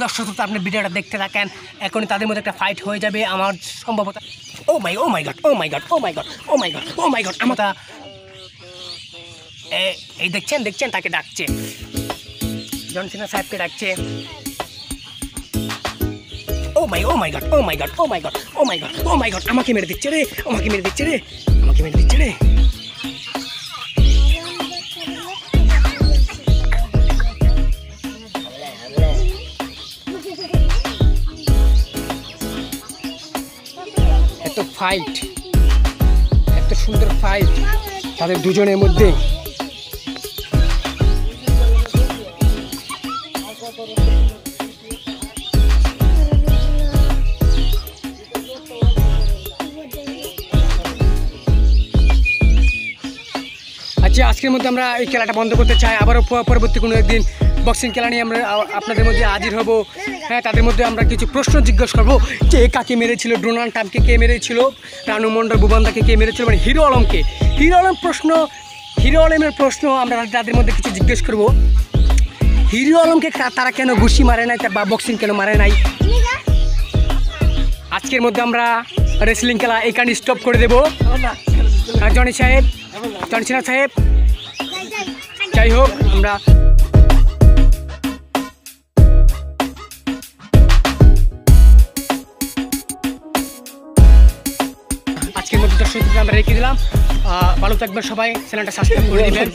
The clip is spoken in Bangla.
দর্শক আপনি ভিডিওটা দেখতে থাকেন, এখনই তাদের মধ্যে একটা ফাইট হয়ে যাবে আমার সম্ভবত। ও মাই গড ও মাই গড ও মাই গড ও মাই গড ও মাই গড আমার এই দেখছেন তাকে ডাকছে, জন সিনা সাহেবকে ডাকছে। ও মাই গড ও মাই গড ও মাই গড ও মাই গড ও মাই গড আমাকে মেরে দিচ্ছে রে, আমাকে মেরে দিচ্ছে রে, আমাকে মেরে দিচ্ছে রে। এত ফাইট, এত সুন্দর ফাইট তাদের দুজনের মধ্যে। আচ্ছা, আজকের মধ্যে আমরা এই খেলাটা বন্ধ করতে চাই। আবারও পরবর্তী কোনো একদিন বক্সিং খেলা নিয়ে আমরা আপনাদের মধ্যে হাজির হব। হ্যাঁ, তাদের মধ্যে আমরা কিছু প্রশ্ন জিজ্ঞেস করবো, যে কাকে মেরেছিল, ডোনাল্ড ট্রাম্পকে কে মেরেছিল, রানু মন্ডল বুবান্দাকে কে মেরেছিল, মানে হিরো আলমকে। হিরো আলমের প্রশ্ন আমরা তাদের মধ্যে কিছু জিজ্ঞেস করবো। হিরো আলমকে তারা কেন ঘুষি মারে নাই বা বক্সিং কেন মারে নাই। আজকের মধ্যে আমরা রেসলিং খেলা এখানে স্টপ করে দেবো। জনি সাহেব, জনসিনা সাহেব, যাই হোক আমরা আজকের মধ্যে দর্শক আমরা রেখে দিলাম। ভালো থাকবেন সবাই, চ্যানেলটা সাবস্ক্রাইব করে দিবেন।